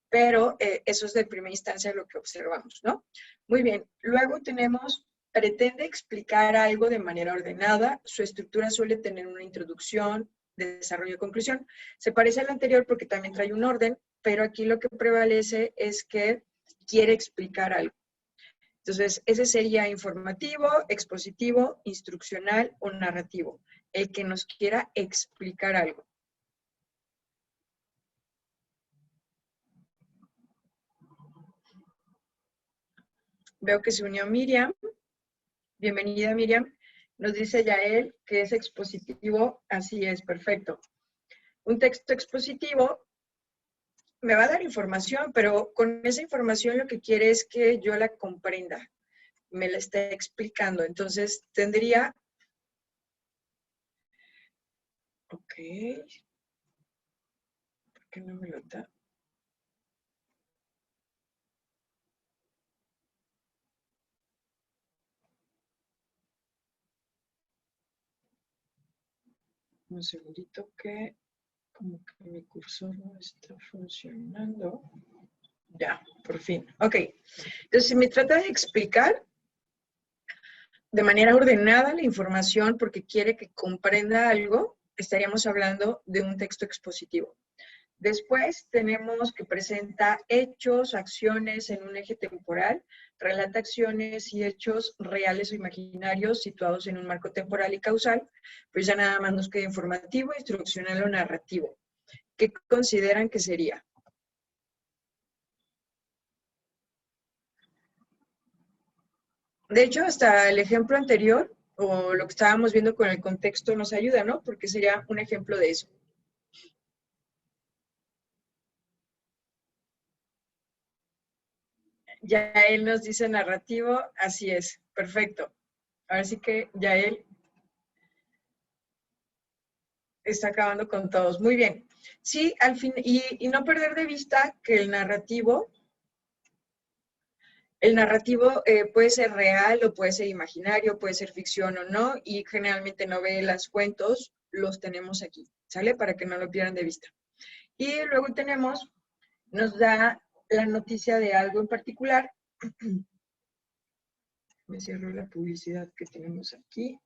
Pero eso es de primera instancia lo que observamos, ¿no? Muy bien, luego tenemos, pretende explicar algo de manera ordenada, su estructura suele tener una introducción, desarrollo y conclusión. Se parece al anterior porque también trae un orden, pero aquí lo que prevalece es que quiere explicar algo. Entonces, ese sería informativo, expositivo, instruccional o narrativo, el que nos quiera explicar algo. Veo que se unió Miriam. Bienvenida, Miriam. Nos dice Yael que es expositivo. Así es, perfecto. Un texto expositivo me va a dar información, pero con esa información lo que quiere es que yo la comprenda, me la esté explicando. Entonces, tendría... Ok. ¿Por qué no me lo da? Un segundito que como que mi cursor no está funcionando. Ya, por fin. Ok. Entonces, si me trata de explicar de manera ordenada la información porque quiere que comprenda algo, estaríamos hablando de un texto expositivo. Después tenemos que presenta hechos, acciones en un eje temporal, relata acciones y hechos reales o imaginarios situados en un marco temporal y causal, pues ya nada más nos queda informativo, instruccional o narrativo. ¿Qué consideran que sería? De hecho, hasta el ejemplo anterior, o lo que estábamos viendo con el contexto, nos ayuda, ¿no? Porque sería un ejemplo de eso. Ya él nos dice narrativo, así es, perfecto. Ahora sí que ya él está acabando con todos. Muy bien. Sí, al fin, y no perder de vista que el narrativo puede ser real o puede ser imaginario, puede ser ficción o no, y generalmente novelas, cuentos, los tenemos aquí, ¿sale? Para que no lo pierdan de vista. Y luego tenemos, nos da la noticia de algo en particular. Me cierro la publicidad que tenemos aquí.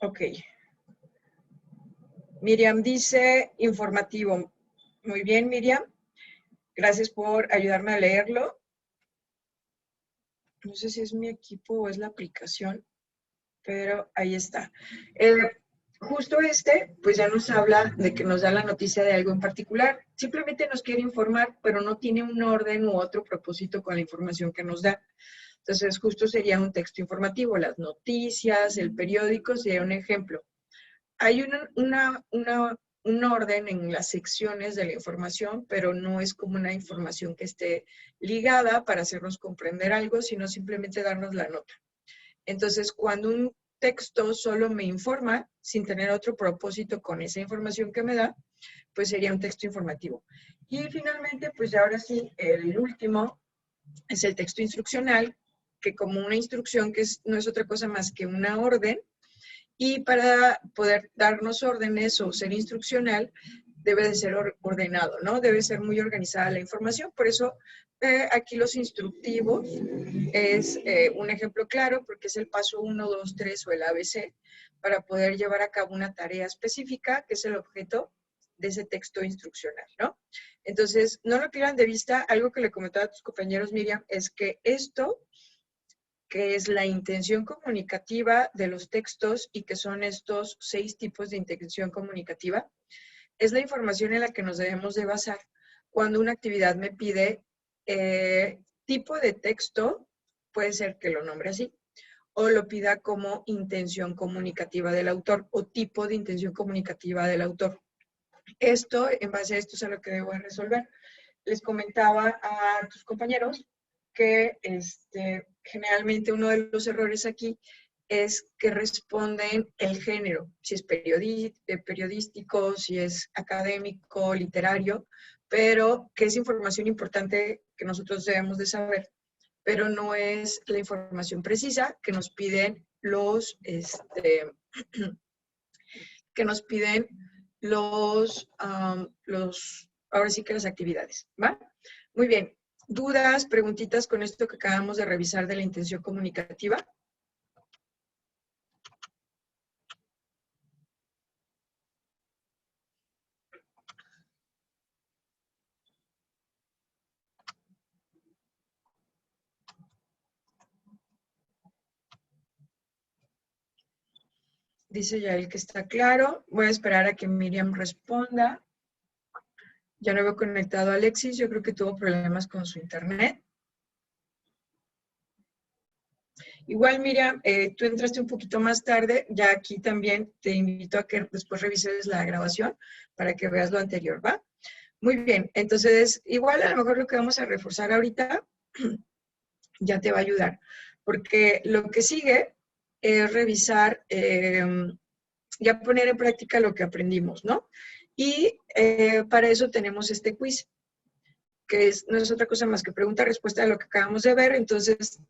Ok. Miriam dice informativo. Muy bien, Miriam. Gracias por ayudarme a leerlo. No sé si es mi equipo o es la aplicación, pero ahí está. Justo pues ya nos habla de que nos da la noticia de algo en particular. Simplemente nos quiere informar, pero no tiene un orden u otro propósito con la información que nos da. Entonces, justo sería un texto informativo. Las noticias, el periódico sería un ejemplo. Hay un orden en las secciones de la información, pero no es como una información que esté ligada para hacernos comprender algo, sino simplemente darnos la nota. Entonces, cuando un texto solo me informa, sin tener otro propósito con esa información que me da, pues sería un texto informativo. Y finalmente, pues ahora sí, el último es el texto instruccional, que como una instrucción que no es otra cosa más que una orden, y para poder darnos órdenes o ser instruccional, debe de ser ordenado, ¿no? Debe ser muy organizada la información. Por eso aquí los instructivos es un ejemplo claro, porque es el paso 1, 2, 3 o el ABC, para poder llevar a cabo una tarea específica, que es el objeto de ese texto instruccional, ¿no? Entonces, no lo pierdan de vista. Algo que le comentaba a tus compañeros, Miriam, es que esto, que es la intención comunicativa de los textos y que son estos 6 tipos de intención comunicativa, es la información en la que nos debemos de basar cuando una actividad me pide tipo de texto, puede ser que lo nombre así, o lo pida como intención comunicativa del autor o tipo de intención comunicativa del autor. Esto, en base a esto, es a lo que debo de resolver. Les comentaba a tus compañeros que generalmente uno de los errores aquí es que responden el género, si es periodístico, si es académico, literario, pero que es información importante que nosotros debemos de saber, pero no es la información precisa que nos piden que nos piden ahora sí que las actividades, ¿va? Muy bien. ¿Dudas, preguntitas con esto que acabamos de revisar de la intención comunicativa? Dice Yael que está claro. Voy a esperar a que Miriam responda. Ya no veo conectado a Alexis. Yo creo que tuvo problemas con su internet. Igual, Miriam, tú entraste un poquito más tarde. Ya aquí también te invito a que después revises la grabación para que veas lo anterior, ¿va? Muy bien. Entonces, igual a lo mejor lo que vamos a reforzar ahorita ya te va a ayudar. Porque lo que sigue es revisar, ya poner en práctica lo que aprendimos, ¿no? Y para eso tenemos este quiz, que no es otra cosa más que pregunta-respuesta de lo que acabamos de ver. Entonces,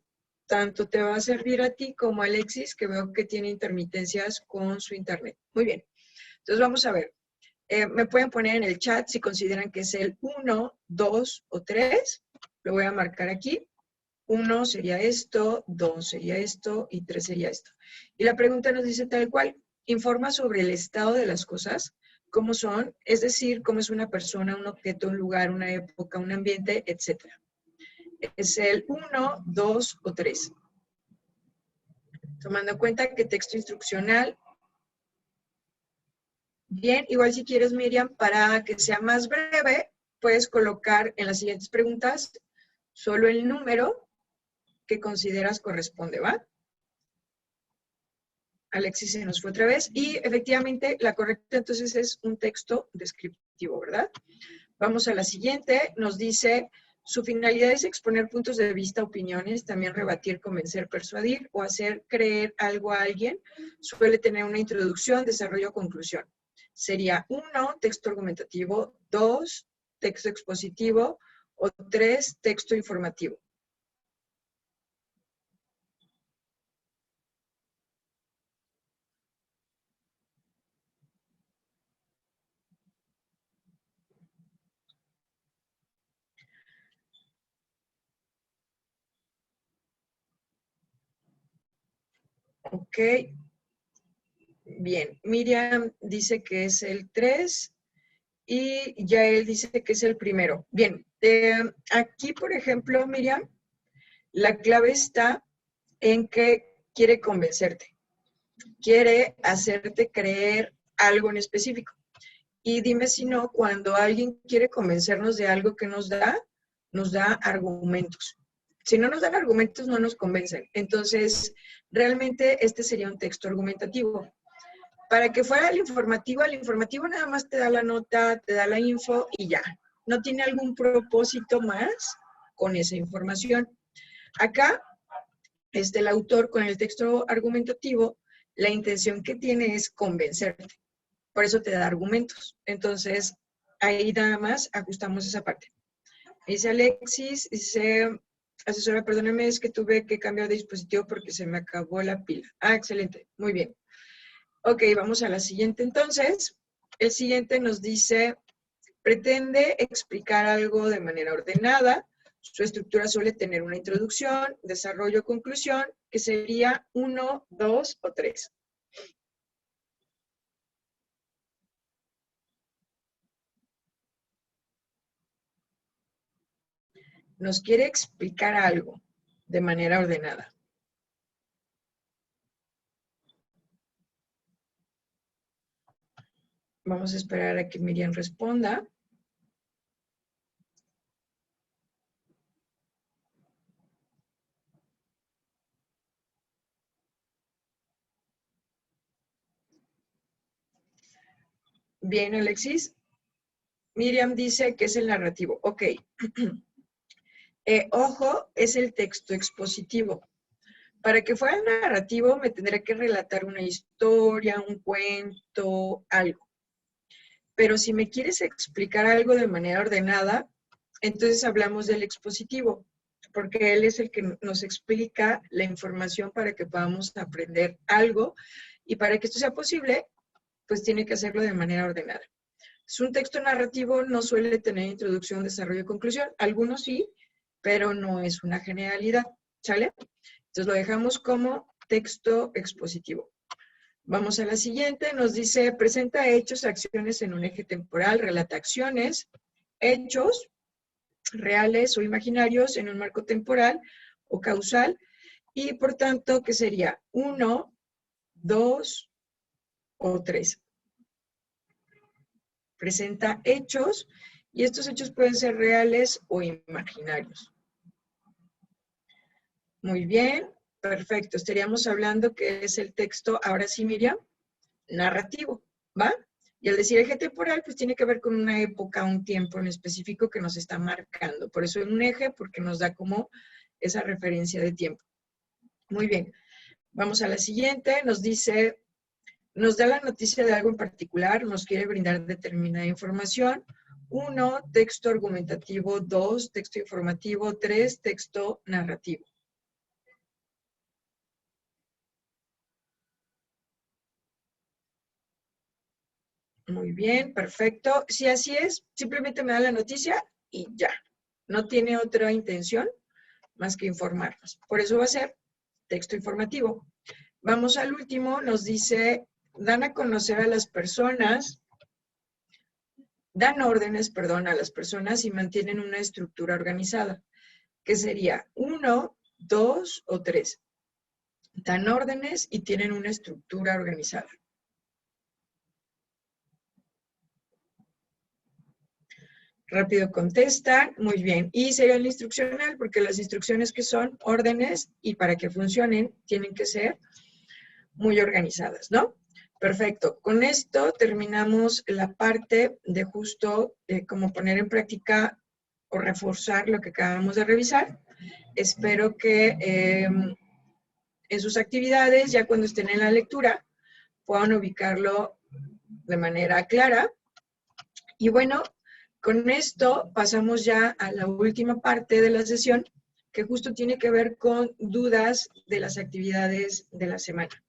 tanto te va a servir a ti como a Alexis, que veo que tiene intermitencias con su internet. Muy bien. Entonces, vamos a ver. Me pueden poner en el chat si consideran que es el 1, 2 o 3. Lo voy a marcar aquí. 1 sería esto, 2 sería esto y 3 sería esto. Y la pregunta nos dice tal cual, informa sobre el estado de las cosas, cómo son, es decir, cómo es una persona, un objeto, un lugar, una época, un ambiente, etc. Es el 1, 2 o 3. Tomando en cuenta que texto instruccional. Bien, igual si quieres, Miriam, para que sea más breve, puedes colocar en las siguientes preguntas solo el número que consideras corresponde, ¿va? Alexis se nos fue otra vez. Y efectivamente, la correcta entonces es un texto descriptivo, ¿verdad? Vamos a la siguiente. Nos dice, su finalidad es exponer puntos de vista, opiniones, también rebatir, convencer, persuadir o hacer creer algo a alguien. Suele tener una introducción, desarrollo, conclusión. Sería 1, texto argumentativo, 2, texto expositivo o 3, texto informativo. Ok. Bien, Miriam dice que es el 3 y Yael dice que es el primero. Bien, aquí, por ejemplo, Miriam, la clave está en que quiere convencerte, quiere hacerte creer algo en específico. Y dime si no, cuando alguien quiere convencernos de algo que nos da argumentos. Si no nos dan argumentos, no nos convencen. Entonces, realmente este sería un texto argumentativo. Para que fuera el informativo nada más te da la nota, te da la info y ya. No tiene algún propósito más con esa información. Acá, el autor con el texto argumentativo, la intención que tiene es convencerte. Por eso te da argumentos. Entonces, ahí nada más ajustamos esa parte. Dice Alexis, dice, asesora, perdóneme, es que tuve que cambiar de dispositivo porque se me acabó la pila. Ah, excelente, muy bien. Ok, vamos a la siguiente entonces. El siguiente nos dice, pretende explicar algo de manera ordenada. Su estructura suele tener una introducción, desarrollo, conclusión, que sería 1, 2 o 3. Nos quiere explicar algo de manera ordenada. Vamos a esperar a que Miriam responda. Bien, Alexis. Miriam dice que es el narrativo. Ok. Ojo, es el texto expositivo. Para que fuera narrativo me tendría que relatar una historia, un cuento, algo. Pero si me quieres explicar algo de manera ordenada, entonces hablamos del expositivo, porque él es el que nos explica la información para que podamos aprender algo y para que esto sea posible, pues tiene que hacerlo de manera ordenada. Es un texto narrativo, no suele tener introducción, desarrollo y conclusión. Algunos sí, pero no es una generalidad, ¿sale? Entonces lo dejamos como texto expositivo. Vamos a la siguiente, nos dice, presenta hechos, acciones en un eje temporal, relata acciones, hechos reales o imaginarios en un marco temporal o causal, y por tanto, ¿qué sería? 1, 2 o 3. Presenta hechos, y estos hechos pueden ser reales o imaginarios. Muy bien, perfecto. Estaríamos hablando que es el texto, ahora sí, Miriam, narrativo, ¿va? Y al decir eje temporal, pues tiene que ver con una época, un tiempo en específico que nos está marcando. Por eso es un eje, porque nos da como esa referencia de tiempo. Muy bien. Vamos a la siguiente. Nos dice, nos da la noticia de algo en particular, nos quiere brindar determinada información. 1, texto argumentativo. 2, texto informativo. 3, texto narrativo. Muy bien, perfecto. Si así es, simplemente me da la noticia y ya. No tiene otra intención más que informarnos. Por eso va a ser texto informativo. Vamos al último, nos dice, dan a conocer a las personas, dan órdenes, perdón, a las personas y mantienen una estructura organizada, que sería 1, 2 o 3. Dan órdenes y tienen una estructura organizada. Rápido contestan, muy bien. Y sería el instruccional, porque las instrucciones que son órdenes y para que funcionen tienen que ser muy organizadas, ¿no? Perfecto. Con esto terminamos la parte de justo cómo poner en práctica o reforzar lo que acabamos de revisar. Espero que en sus actividades, ya cuando estén en la lectura, puedan ubicarlo de manera clara. Y bueno, con esto pasamos ya a la última parte de la sesión, que justo tiene que ver con dudas de las actividades de la semana.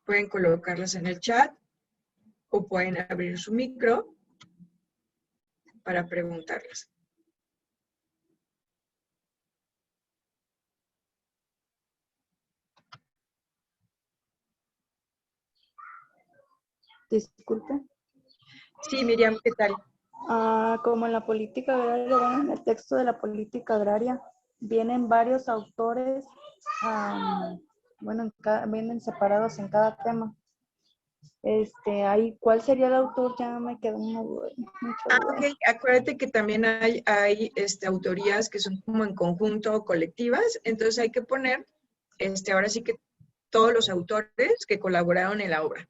Pueden colocarlas en el chat o pueden abrir su micro para preguntarlas. Disculpe. Sí, Miriam, ¿qué tal? Como en la política agraria, bueno, en el texto de la política agraria, vienen varios autores, bueno, vienen separados en cada tema. Ahí, ¿cuál sería el autor? Ya me quedó mucha Ok, duda. acuérdate que también hay autorías que son como en conjunto o colectivas, entonces hay que poner, ahora sí que todos los autores que colaboraron en la obra.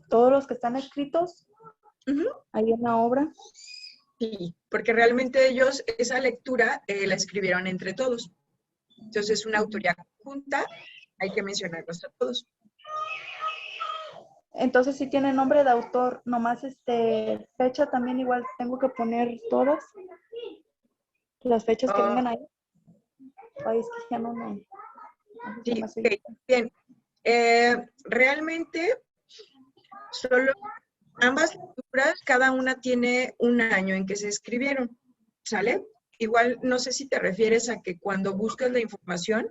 Todos los que están escritos, Ujú. hay una obra. Sí, porque realmente ellos esa lectura la escribieron entre todos. Entonces es una autoría conjunta, hay que mencionarlos a todos. Entonces, si tiene nombre de autor, nomás fecha también igual tengo que poner todas las fechas que Oh, vengan ahí. Ay, es que ya no me se me sí, hace. ok, bien. Realmente solo ambas lecturas, cada una tiene un año en que se escribieron, ¿sale? Igual no sé si te refieres a que cuando buscas la información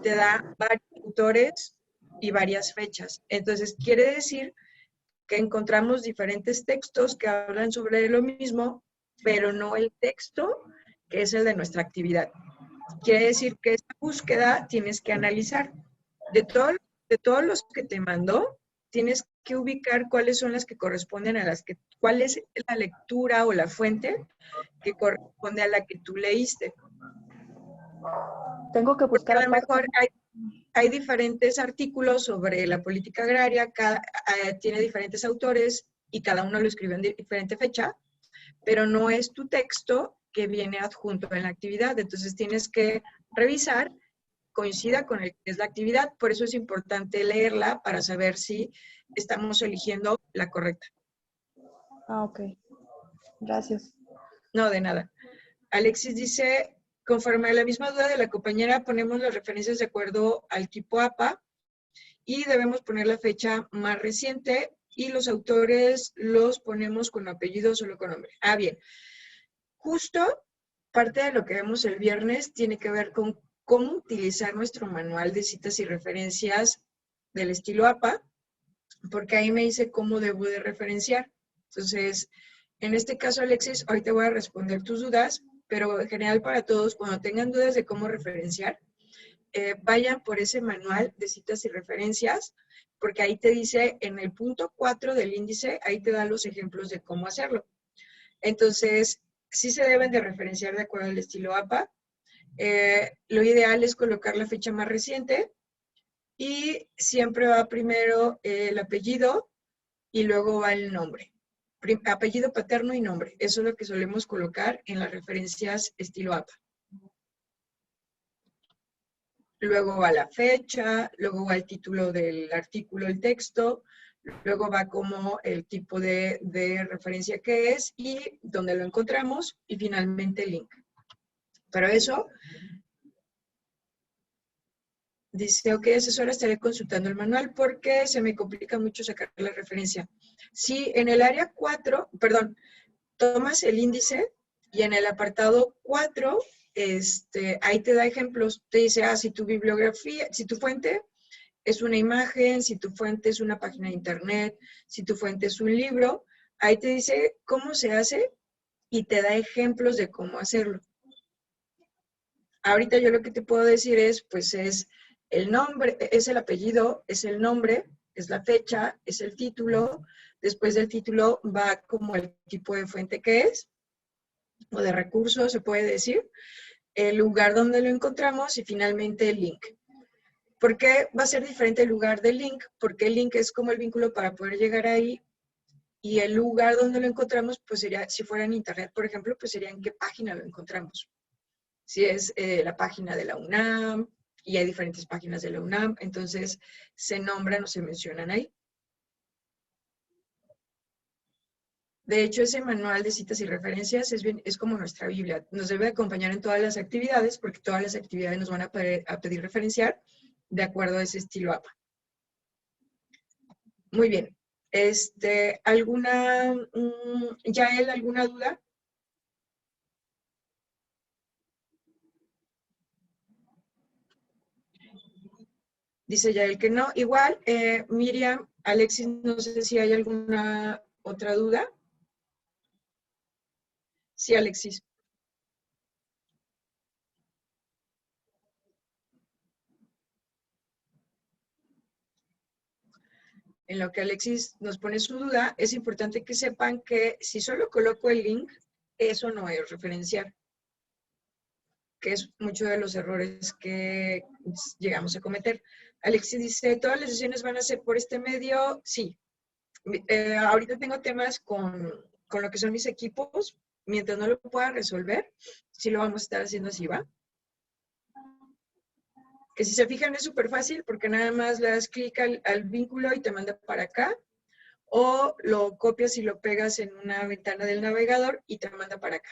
te da varios autores y varias fechas. Entonces quiere decir que encontramos diferentes textos que hablan sobre lo mismo, pero no el texto que es el de nuestra actividad. Quiere decir que esta búsqueda tienes que analizar. De, todo, de todos los que te mandó, tienes que ubicar cuáles son las que corresponden a cuál es la lectura o la fuente que corresponde a la que tú leíste. Tengo que Porque buscar a lo aparte. mejor hay diferentes artículos sobre la política agraria, tiene diferentes autores y cada uno lo escribió en diferente fecha, pero no es tu texto que viene adjunto en la actividad. Entonces tienes que revisar, coincida con el que es la actividad. Por eso es importante leerla para saber si estamos eligiendo la correcta. Ok. Gracias. No, de nada. Alexis dice, conforme a la misma duda de la compañera, ponemos las referencias de acuerdo al tipo APA y debemos poner la fecha más reciente y los autores los ponemos con apellido, solo con nombre. Bien. Justo parte de lo que vemos el viernes tiene que ver con cómo utilizar nuestro manual de citas y referencias del estilo APA, porque ahí me dice cómo debo de referenciar. Entonces, en este caso, Alexis, hoy te voy a responder tus dudas, pero en general para todos, cuando tengan dudas de cómo referenciar, vayan por ese manual de citas y referencias, porque ahí te dice en el punto 4 del índice, ahí te dan los ejemplos de cómo hacerlo. Entonces, sí se deben de referenciar de acuerdo al estilo APA. Lo ideal es colocar la fecha más reciente y siempre va primero el apellido y luego va el nombre. Apellido paterno y nombre. Eso es lo que solemos colocar en las referencias estilo APA. Luego va la fecha, luego va el título del artículo, el texto, luego va como el tipo de referencia que es y dónde lo encontramos y finalmente el link. Pero eso, dice, ok, asesora, estaré consultando el manual porque se me complica mucho sacar la referencia. Si en el área 4, perdón, tomas el índice y en el apartado 4, ahí te da ejemplos. Te dice, si tu bibliografía, si tu fuente es una imagen, si tu fuente es una página de internet, si tu fuente es un libro, ahí te dice cómo se hace y te da ejemplos de cómo hacerlo. Ahorita yo lo que te puedo decir es, pues es el nombre, es el apellido, es el nombre, es la fecha, es el título. Después del título va como el tipo de fuente que es, o de recurso se puede decir, el lugar donde lo encontramos y finalmente el link. ¿Por qué va a ser diferente el lugar del link? Porque el link es como el vínculo para poder llegar ahí y el lugar donde lo encontramos, pues sería, si fuera en internet, por ejemplo, pues sería en qué página lo encontramos. Si es la página de la UNAM, y hay diferentes páginas de la UNAM, entonces se nombran o se mencionan ahí. De hecho, ese manual de citas y referencias es como nuestra Biblia. Nos debe acompañar en todas las actividades, porque todas las actividades nos van a pedir referenciar de acuerdo a ese estilo APA. Muy bien. ¿Yael, alguna duda? Dice Yael que no. Igual, Miriam, Alexis, no sé si hay alguna otra duda. Sí, Alexis. En lo que Alexis nos pone su duda, es importante que sepan que si solo coloco el link, eso no es referenciar, que es muchos de los errores que llegamos a cometer. Alexis dice, ¿todas las sesiones van a ser por este medio? Sí. Ahorita tengo temas con lo que son mis equipos. Mientras no lo pueda resolver, sí lo vamos a estar haciendo así, ¿va? Que si se fijan es súper fácil porque nada más le das clic al vínculo y te manda para acá. O lo copias y lo pegas en una ventana del navegador y te manda para acá.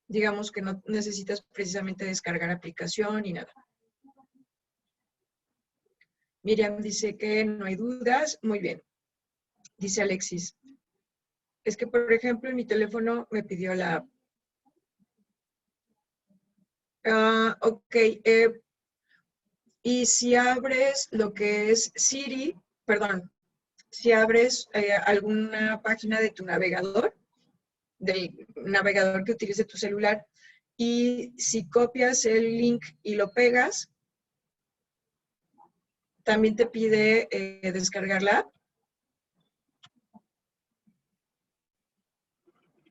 Digamos que no necesitas precisamente descargar aplicación ni nada. Miriam dice que no hay dudas. Muy bien. Dice Alexis. Es que, por ejemplo, en mi teléfono me pidió la app. Ok. Y si abres lo que es Siri, perdón, si abres alguna página de tu navegador, del navegador que utilice tu celular, y si copias el link y lo pegas, también te pide descargar la app.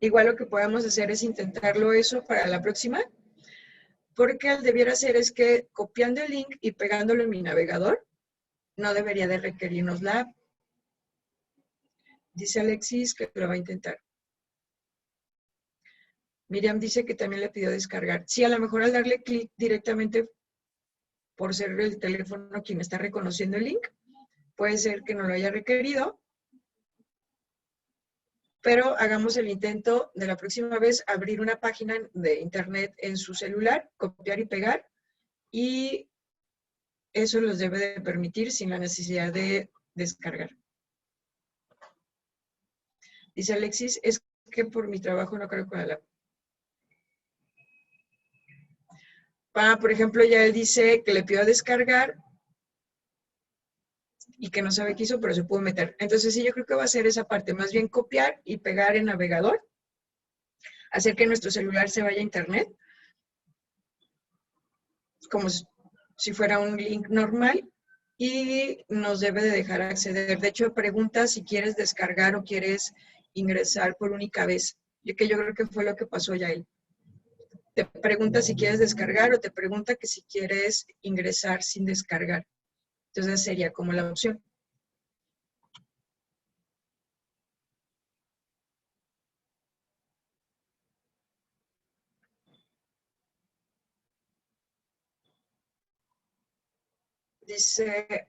Igual lo que podemos hacer es intentarlo eso para la próxima, porque el debiera hacer es que copiando el link y pegándolo en mi navegador, no debería de requerirnos la app. Dice Alexis que lo va a intentar. Miriam dice que también le pidió descargar. Sí, a lo mejor al darle clic directamente por ser el teléfono quien está reconociendo el link, puede ser que no lo haya requerido, pero hagamos el intento de la próxima vez abrir una página de internet en su celular, copiar y pegar, y eso los debe de permitir sin la necesidad de descargar. Dice Alexis, es que por mi trabajo no creo con la por ejemplo, ya él dice que le pidió descargar y que no sabe qué hizo, pero se pudo meter. Entonces sí, yo creo que va a ser esa parte, más bien copiar y pegar en navegador, hacer que nuestro celular se vaya a internet, como si fuera un link normal, y nos debe de dejar acceder. De hecho, pregunta si quieres descargar o quieres ingresar por única vez, que yo creo que fue lo que pasó ya él. Te pregunta si quieres descargar o te pregunta que si quieres ingresar sin descargar. Entonces sería como la opción. Dice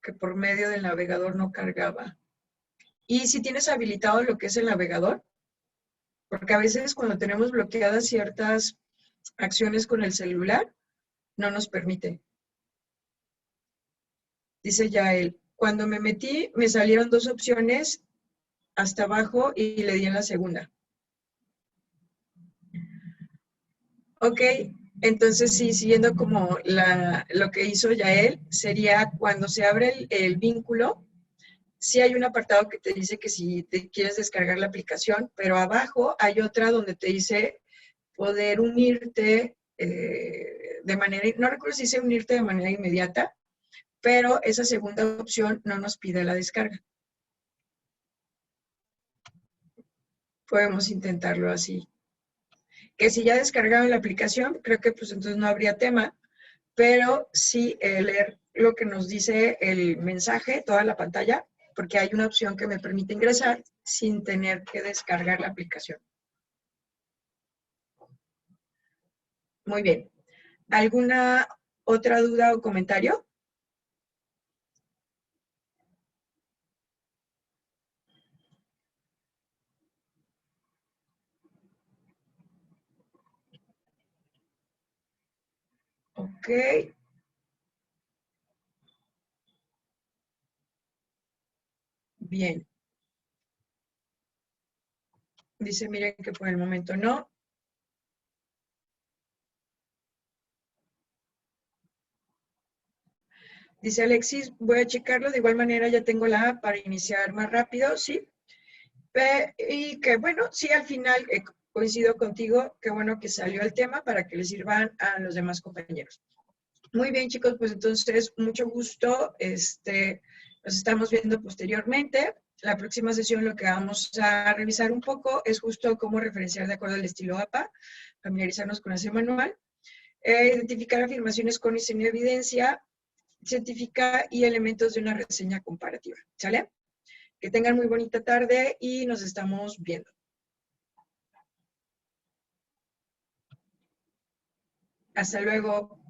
que por medio del navegador no cargaba. Y si tienes habilitado lo que es el navegador, porque a veces cuando tenemos bloqueadas ciertas acciones con el celular, no nos permite. Dice ya él, cuando me metí me salieron dos opciones hasta abajo y le di en la segunda. Ok, entonces sí, siguiendo como lo que hizo Yael, sería cuando se abre el vínculo, sí hay un apartado que te dice que si te quieres descargar la aplicación, pero abajo hay otra donde te dice poder unirte de manera, no recuerdo si dice unirte de manera inmediata, pero esa segunda opción no nos pide la descarga. Podemos intentarlo así. Que si ya descargaron la aplicación, creo que pues entonces no habría tema, pero sí leer lo que nos dice el mensaje, toda la pantalla, porque hay una opción que me permite ingresar sin tener que descargar la aplicación. Muy bien. ¿Alguna otra duda o comentario? Ok. Bien. Dice, miren que por el momento no. Dice Alexis, voy a checarlo, de igual manera ya tengo la app para iniciar más rápido, ¿sí? Y que bueno, sí, al final coincido contigo, qué bueno que salió el tema para que le sirvan a los demás compañeros. Muy bien, chicos, pues entonces, mucho gusto, nos estamos viendo posteriormente. La próxima sesión lo que vamos a revisar un poco es justo cómo referenciar de acuerdo al estilo APA, familiarizarnos con ese manual, identificar afirmaciones con diseño de evidencia científica y elementos de una reseña comparativa. ¿Sale? Que tengan muy bonita tarde y nos estamos viendo. Hasta luego.